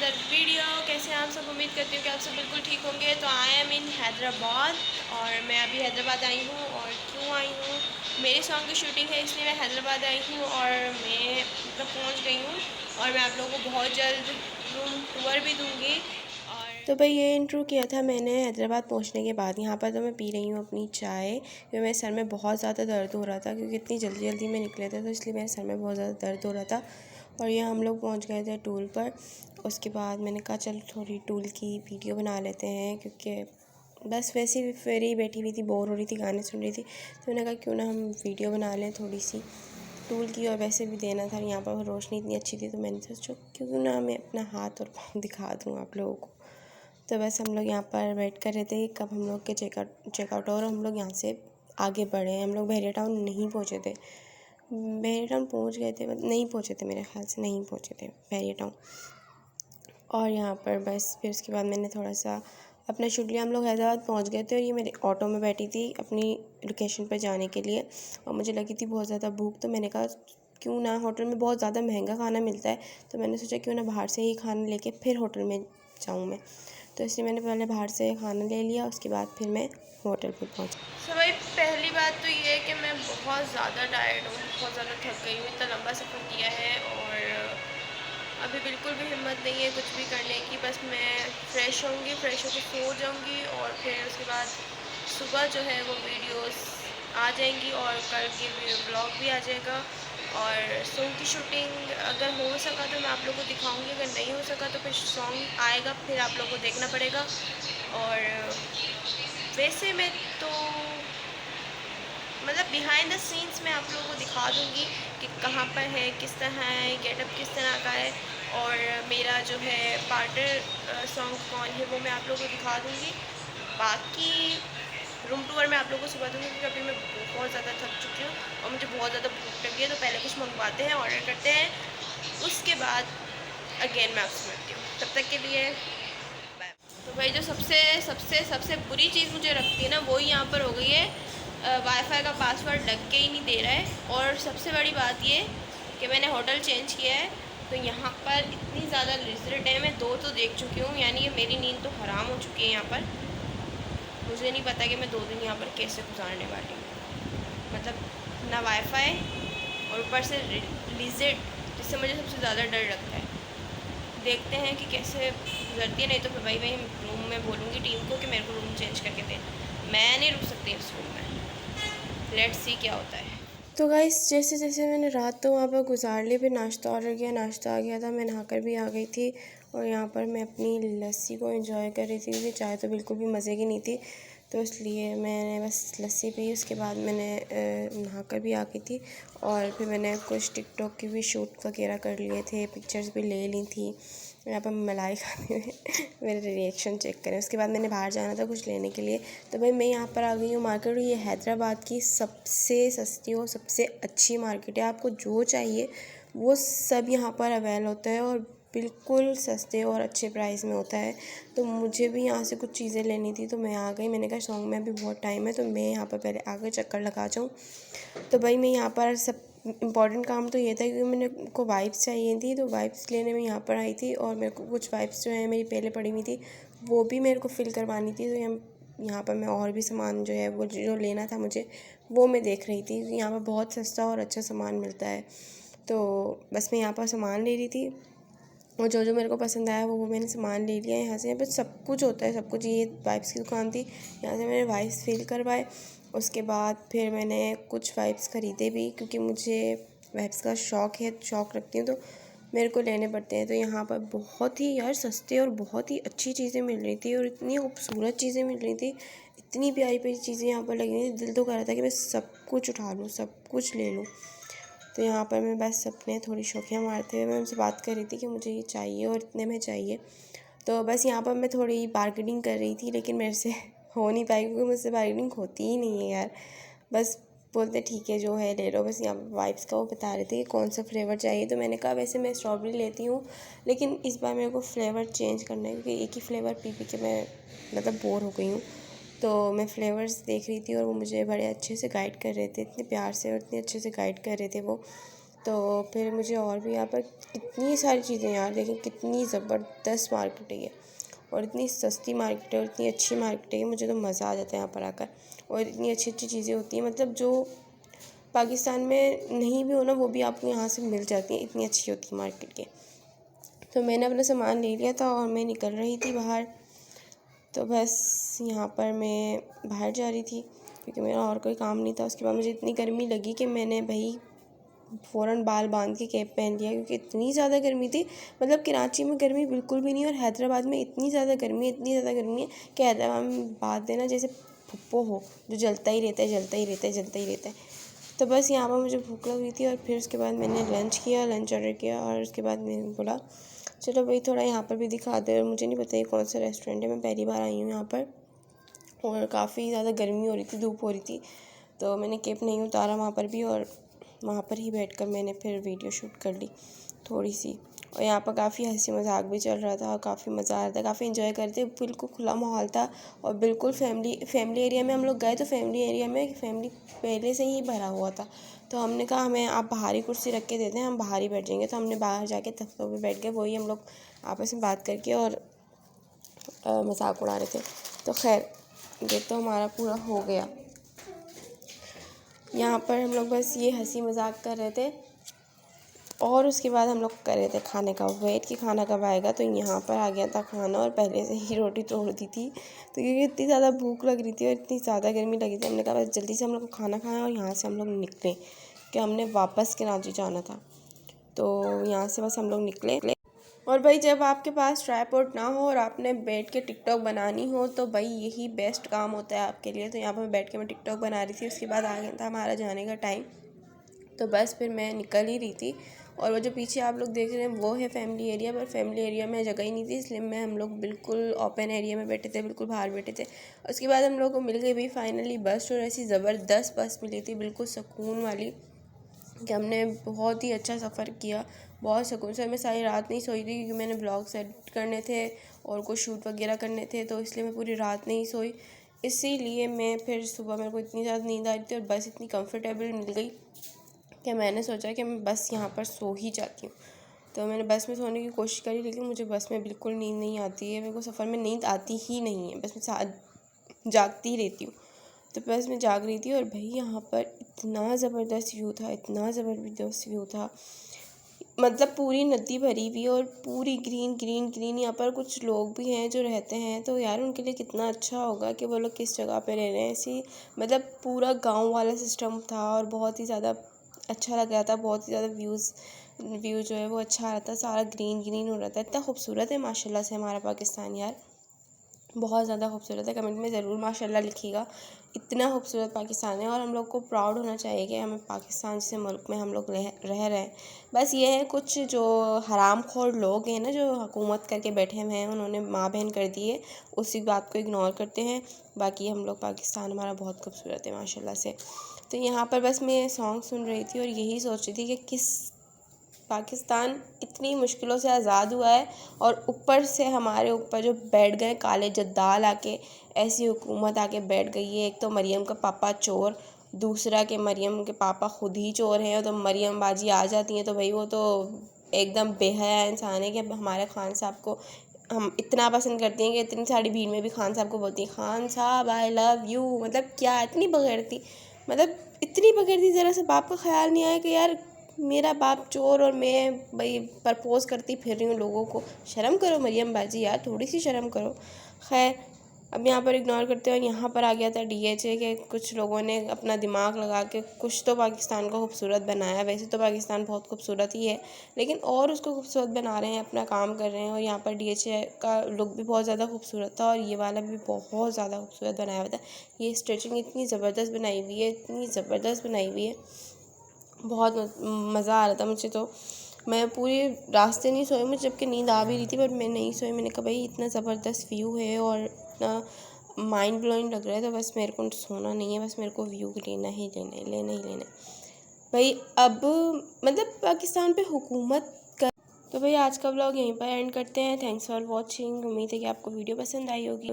Another video. कैसे हैं आप सब? उम्मीद करती हूँ कि आप सब बिल्कुल ठीक होंगे। तो आई एम इन हैदराबाद और मैं अभी हैदराबाद आई हूँ। और क्यों आई हूँ? मेरे सॉन्ग की शूटिंग है, इसलिए मैं हैदराबाद आई हूँ और मैं मतलब पहुँच गई हूँ। और मैं आप लोगों को बहुत जल्द रूम टूर भी दूँगी। और तो भाई ये इंट्रो किया था मैंने हैदराबाद पहुंचने के बाद। यहाँ पर तो मैं पी रही हूँ अपनी चाय, क्योंकि मेरे सर में बहुत ज़्यादा दर्द हो रहा था, क्योंकि इतनी जल्दी जल्दी में निकले थे तो इसलिए मेरे सर में बहुत ज़्यादा दर्द हो रहा था। और ये हम लोग पहुँच गए थे टूल पर। उसके बाद मैंने कहा चल थोड़ी टूल की वीडियो बना लेते हैं, क्योंकि बस वैसे ही फ्री बैठी हुई थी, बोर हो रही थी, गाने सुन रही थी, तो मैंने कहा क्यों ना हम वीडियो बना लें थोड़ी सी टूल की। और वैसे भी देना था, यहाँ पर रोशनी इतनी अच्छी थी तो मैंने सोचा क्यों ना मैं अपना हाथ और पाँव दिखा दूँ आप लोगों को। तो बस हम लोग यहाँ पर वेट कर रहे थे कब हम लोग के चेकआउट और हम लोग यहाँ से आगे बढ़े। हम लोग बहरिया टाउन नहीं पहुँचे थे, बहरिया टाउन पहुँच गए थे, नहीं पहुँचे थे, मेरे ख्याल से नहीं पहुँचे थे बहरिया टाउन। और यहाँ पर बस फिर उसके बाद मैंने थोड़ा सा अपना शूट लिया। हम लोग हैदराबाद पहुँच गए थे और ये मेरे ऑटो में बैठी थी अपनी लोकेशन पर जाने के लिए। और मुझे लगी थी बहुत ज़्यादा भूख, तो मैंने कहा क्यों ना, होटल में बहुत ज़्यादा महंगा खाना मिलता है, तो मैंने सोचा क्यों ना बाहर से ही खाना लेके फिर होटल में जाऊँ मैं। तो इसलिए मैंने पहले बाहर से खाना ले लिया, उसके बाद फिर मैं होटल पे पहुँची। सो भाई पहली बात तो ये है कि मैं बहुत ज़्यादा टायर्ड हूँ, बहुत ज़्यादा थक गई हूँ, इतना लंबा सफ़र किया है और अभी बिल्कुल भी हिम्मत नहीं है कुछ भी करने की। बस मैं फ़्रेश होंगी, फ़्रेश होकर सो जाऊँगी और फिर उसके बाद सुबह जो है वो वीडियोस आ जाएंगी और कल की ब्लॉग भी आ जाएगा। और सॉन्ग की शूटिंग अगर हो सका तो मैं आप लोगों को दिखाऊंगी, अगर नहीं हो सका तो फिर सॉन्ग आएगा, फिर आप लोगों को देखना पड़ेगा। और वैसे मैं तो मतलब बिहाइंड द सीन्स मैं आप लोगों को दिखा दूँगी कि कहाँ पर है, किस तरह है, गेटअप किस तरह का है, और मेरा जो है पार्टनर सॉन्ग कौन है वो मैं आप लोगों को दिखा दूँगी। बाकी रूम टूर मैं आप लोगों को सुबह दूँगी, क्योंकि अभी मैं बहुत ज़्यादा थक चुकी हूँ और मुझे बहुत ज़्यादा भूख लगी है। तो पहले कुछ मंगवाते हैं, ऑर्डर करते हैं, उसके बाद अगेन मैं आपसे मिलती हूँ। तब तक के लिए बाय। तो भाई जो सबसे सबसे सबसे बुरी चीज़ मुझे लगती है ना, वो ही यहाँ पर हो गई है, वाईफाई का पासवर्ड लग के ही नहीं दे रहा है। और सबसे बड़ी बात ये कि मैंने होटल चेंज किया है, तो यहाँ पर इतनी ज़्यादा लिजर्ड है, मैं 2 तो देख चुकी हूँ, यानी कि मेरी नींद तो हराम हो चुकी है यहाँ पर। मुझे नहीं पता कि मैं 2 दिन यहाँ पर कैसे गुजारने वाली हूँ। मतलब ना वाईफाई और ऊपर से लिजर्ड, जिससे मुझे सबसे ज़्यादा डर लगता है। देखते हैं कि कैसे गुजरती है, नहीं तो फिर भाई वही रूम में बोलूँगी टीम को कि मेरे को रूम चेंज करके दें। मैं नहीं रुक सकती इस रूम में। लेट्स सी क्या होता है। तो गाइस जैसे जैसे मैंने रात तो वहाँ पर गुजार ली, फिर नाश्ता ऑर्डर किया, नाश्ता आ गया था, मैं नहाकर भी आ गई थी। और यहाँ पर मैं अपनी लस्सी को एंजॉय कर रही थी, क्योंकि चाय तो बिल्कुल भी मज़े की नहीं थी, तो इसलिए मैंने बस लस्सी पी। उसके बाद मैंने नहाकर भी आ गई थी और फिर मैंने कुछ टिकटॉक की भी शूट वगैरह कर लिए थे, पिक्चर्स भी ले ली थी। यहाँ पर मलाई खाते हुए मेरे रिएक्शन चेक करें। उसके बाद मैंने बाहर जाना था कुछ लेने के लिए, तो भाई मैं यहाँ पर आ गई हूँ मार्केट। ये हैदराबाद की सबसे सस्ती और सबसे अच्छी मार्केट है, आपको जो चाहिए वो सब यहाँ पर अवेल होता है और बिल्कुल सस्ते और अच्छे प्राइस में होता है। तो मुझे भी यहाँ से कुछ चीज़ें लेनी थी, तो मैं आ गई। मैंने कहा सॉन्ग में भी बहुत टाइम है, तो मैं यहाँ पर पहले आकर चक्कर लगा जाऊँ। तो भाई मैं यहाँ पर सब इम्पॉर्टेंट काम तो ये था, क्योंकि मैंने को वाइप्स चाहिए थी, तो वाइप्स लेने में यहाँ पर आई थी। और मेरे को कुछ वाइप्स जो है मेरी पहले पड़ी हुई थी, वो भी मेरे को फ़िल करवानी थी। तो यहाँ पर मैं और भी सामान जो है वो जो लेना था मुझे, वो मैं देख रही थी, क्योंकि यहाँ पर बहुत सस्ता और अच्छा सामान मिलता है। तो बस मैं यहाँ पर सामान ले रही थी और जो जो मेरे को पसंद आया वो मैंने सामान ले लिया यहाँ से। यहाँ पर सब कुछ होता है, सब कुछ। ये वाइप्स की दुकान थी, यहाँ से मैंने वाइप्स फिल करवाए। उसके बाद फिर मैंने कुछ वाइप्स ख़रीदे भी, क्योंकि मुझे वाइप्स का शौक़ है, शौक़ रखती हूँ, तो मेरे को लेने पड़ते हैं। तो यहाँ पर बहुत ही यार सस्ते और बहुत ही अच्छी चीज़ें मिल रही थी और इतनी खूबसूरत चीज़ें मिल रही थी, इतनी प्यारी प्यारी चीज़ें यहाँ पर लगी हुई थी। दिल तो कर रहा था कि मैं सब कुछ उठा लूँ, सब कुछ ले लूँ। तो यहाँ पर मैं बस अपने थोड़ी शौकियाँ मारते हुए मैं उनसे बात कर रही थी कि मुझे ये चाहिए और इतने में चाहिए। तो बस यहाँ पर मैं थोड़ी बार्गेनिंग कर रही थी, लेकिन मेरे से हो नहीं पाई, क्योंकि मुझसे बार्गेनिंग होती ही नहीं है यार। बस बोलते ठीक है जो है ले लो। बस यहाँ पर वाइप्स का वो बता रहे थे कि कौन सा फ्लेवर चाहिए, तो मैंने कहा वैसे मैं स्ट्रॉबेरी लेती हूँ, लेकिन इस बार मेरे को फ्लेवर चेंज करना है, क्योंकि एक ही फ्लेवर पी पी के मैं मतलब बोर हो गई हूँ। तो मैं फ्लेवर्स देख रही थी और वो मुझे बड़े अच्छे से गाइड कर रहे थे, इतने प्यार से और इतने अच्छे से गाइड कर रहे थे वो। तो फिर मुझे और भी यहाँ पर कितनी सारी चीज़ें यार, लेकिन कितनी ज़बरदस्त मार्केट है ये, और इतनी सस्ती मार्केट है और इतनी अच्छी मार्केट है, मुझे तो मज़ा आ जाता है यहाँ पर आकर। और इतनी अच्छी अच्छी चीज़ें होती हैं, मतलब जो पाकिस्तान में नहीं भी हो ना, वो भी आपको यहाँ से मिल जाती हैं, इतनी अच्छी होती है मार्केट के। तो मैंने अपना सामान ले लिया था और मैं निकल रही थी बाहर। तो बस यहाँ पर मैं बाहर जा रही थी क्योंकि मेरा और कोई काम नहीं था। उसके बाद मुझे इतनी गर्मी लगी कि मैंने भाई फ़ौरन बाल बांध के कैप पहन लिया, क्योंकि इतनी ज़्यादा गर्मी थी। मतलब कराची में गर्मी बिल्कुल भी नहीं, और हैदराबाद में इतनी ज़्यादा गर्मी है कि हैदराबाद में बात देना जैसे फुप्पो हो, जो जलता ही रहता है। तो बस यहाँ पर मुझे भूख लग रही थी, और फिर उसके बाद मैंने लंच ऑर्डर किया, और उसके बाद मैंने बोला चलो भाई थोड़ा यहाँ पर भी दिखा दे। और मुझे नहीं पता ये कौन सा रेस्टोरेंट है, मैं पहली बार आई हूँ यहाँ पर, और काफ़ी ज़्यादा गर्मी हो रही थी, धूप हो रही थी, तो मैंने कैप नहीं उतारा वहाँ पर भी, और वहाँ पर ही बैठकर मैंने फिर वीडियो शूट कर ली थोड़ी सी। और यहाँ पर काफ़ी हंसी मजाक भी चल रहा था, और काफ़ी मज़ा आ रहा था, काफ़ी इन्जॉय करते, बिल्कुल खुला माहौल था। और बिल्कुल फैमिली एरिया में हम लोग गए, तो फैमिली एरिया में फैमिली पहले से ही भरा हुआ था। तो हमने कहा हमें आप बाहरी कुर्सी रख के देते हैं, हम बाहर ही बैठ जाएंगे। तो हमने बाहर जाके तख्तों पे बैठ गए, वही हम लोग आपस में बात करके और मजाक उड़ा रहे थे। तो खैर ये तो हमारा पूरा हो गया। यहाँ पर हम लोग बस ये हंसी मजाक कर रहे थे, और उसके बाद हम लोग कर रहे थे खाने का वेट कि खाना कब आएगा। तो यहाँ पर आ गया था खाना, और पहले से ही रोटी तोड़ दी थी, तो क्योंकि इतनी ज़्यादा भूख लग रही थी और इतनी ज़्यादा गर्मी लगी थी, हमने कहा बस जल्दी से हम लोग को खाना खाएं और यहाँ से हम लोग निकलें, कि हमने वापस कराची जाना था। तो यहाँ से बस हम लोग निकले। और भाई जब आपके पास ट्राइपॉड ना हो और आपने बैठ के टिकटॉक बनानी हो, तो भाई यही बेस्ट काम होता है आपके लिए। तो यहाँ पर बैठ के मैं टिकटॉक बना रही थी, उसके बाद आ गया था हमारा जाने का टाइम। तो बस फिर मैं निकल ही रही थी, और वो जो पीछे आप लोग देख रहे हैं वो है फैमिली एरिया, पर फैमिली एरिया में जगह ही नहीं थी, इसलिए हम लोग बिल्कुल ओपन एरिया में बैठे थे, बिल्कुल बाहर बैठे थे। उसके बाद हम लोग को मिल गई भाई फाइनली बस, और ऐसी ज़बरदस्त बस मिली थी, बिल्कुल सुकून वाली, कि हमने बहुत ही अच्छा सफ़र किया, बहुत सुकून से। मैं सारी रात नहीं सोई थी, क्योंकि मैंने ब्लॉग सेट करने थे और कुछ शूट वगैरह करने थे, तो इसलिए मैं पूरी रात नहीं सोई। इसीलिए मैं फिर सुबह मेरे को इतनी ज़्यादा नींद आ रही थी, और बस इतनी कंफर्टेबल मिल गई कि मैंने सोचा कि मैं बस यहाँ पर सो ही जाती हूँ। तो मैंने बस में सोने की कोशिश करी, लेकिन मुझे बस में बिल्कुल नींद नहीं आती है, मेरे को सफ़र में नींद आती ही नहीं है, बस मैं जागती ही रहती हूँ। तो बस मैं जाग रही थी, और भाई यहाँ पर इतना ज़बरदस्त व्यू था, मतलब पूरी नदी भरी हुई और पूरी ग्रीन ग्रीन ग्रीन। यहाँ पर कुछ लोग भी हैं जो रहते हैं, तो यार उनके लिए कितना अच्छा होगा कि वो लोग किस जगह पे रह रहे हैं। ऐसी मतलब पूरा गांव वाला सिस्टम था, और बहुत ही ज़्यादा अच्छा लग रहा था, बहुत ही ज़्यादा व्यू जो है वो अच्छा आ रहा था, सारा ग्रीन ग्रीन हो रहा था। इतना खूबसूरत है माशाल्लाह से हमारा पाकिस्तान यार, बहुत ज़्यादा खूबसूरत है। कमेंट में ज़रूर माशाल्लाह लिखिएगा, इतना खूबसूरत पाकिस्तान है। और हम लोग को प्राउड होना चाहिए कि हमें पाकिस्तान जैसे मुल्क में हम लोग रह रहे हैं। बस ये है कुछ जो हरामखोर लोग हैं ना, जो हुकूमत करके बैठे हुए हैं, उन्होंने माँ बहन कर दी है, उसी बात को इग्नोर करते हैं। बाकी हम लोग पाकिस्तान हमारा बहुत खूबसूरत है माशाल्लाह से। तो यहाँ पर बस मैं सॉन्ग सुन रही थी, और यही सोच रही थी कि किस पाकिस्तान इतनी मुश्किलों से आज़ाद हुआ है, और ऊपर से हमारे ऊपर जो बैठ गए काले जद्दाल आके, ऐसी हुकूमत आके बैठ गई है। एक तो मरियम का पापा चोर, दूसरा कि मरियम के पापा खुद ही चोर हैं, तो मरियम बाजी आ जाती हैं, तो भाई वो तो एकदम बेहया इंसान है कि हमारे खान साहब को हम इतना पसंद करते हैं कि इतनी सारी भीड़ में भी खान साहब को बोलती हैं खान साहब आई लव यू। मतलब क्या इतनी बगैरती, मतलब इतनी बगैरती, ज़रा सा बाप का ख्याल नहीं आया कि यार मेरा बाप चोर और मैं भाई प्रपोज़ करती फिर रही हूँ लोगों को। शर्म करो मरियम बाजी यार, थोड़ी सी शर्म करो। खैर अब यहाँ पर इग्नोर करते हैं, और यहाँ पर आ गया था DHA के कुछ लोगों ने अपना दिमाग लगा के कुछ तो पाकिस्तान को खूबसूरत बनाया। वैसे तो पाकिस्तान बहुत खूबसूरत ही है, लेकिन और उसको खूबसूरत बना रहे हैं, अपना काम कर रहे हैं। और यहाँ पर DHA का लुक भी बहुत ज़्यादा खूबसूरत था, और ये वाला भी बहुत ज़्यादा खूबसूरत बनाया हुआ था। ये स्टिचिंग इतनी ज़बरदस्त बनाई हुई है, इतनी ज़बरदस्त बनाई हुई है, बहुत मज़ा आ रहा था मुझे। तो मैं पूरी रास्ते नहीं सोई, मुझे जबकि नींद आ भी रही थी, पर मैं नहीं सोई। मैंने कहा भाई इतना ज़बरदस्त व्यू है और इतना माइंड ब्लोइंग लग रहा है, तो बस मेरे को सोना नहीं है, बस मेरे को व्यू लेना ही लेना है भाई। अब मतलब पाकिस्तान पे हुकूमत कर। तो भाई आज का व्लॉग यहीं पर एंड करते हैं। Thanks for watching. उम्मीद है कि आपको वीडियो पसंद आई होगी।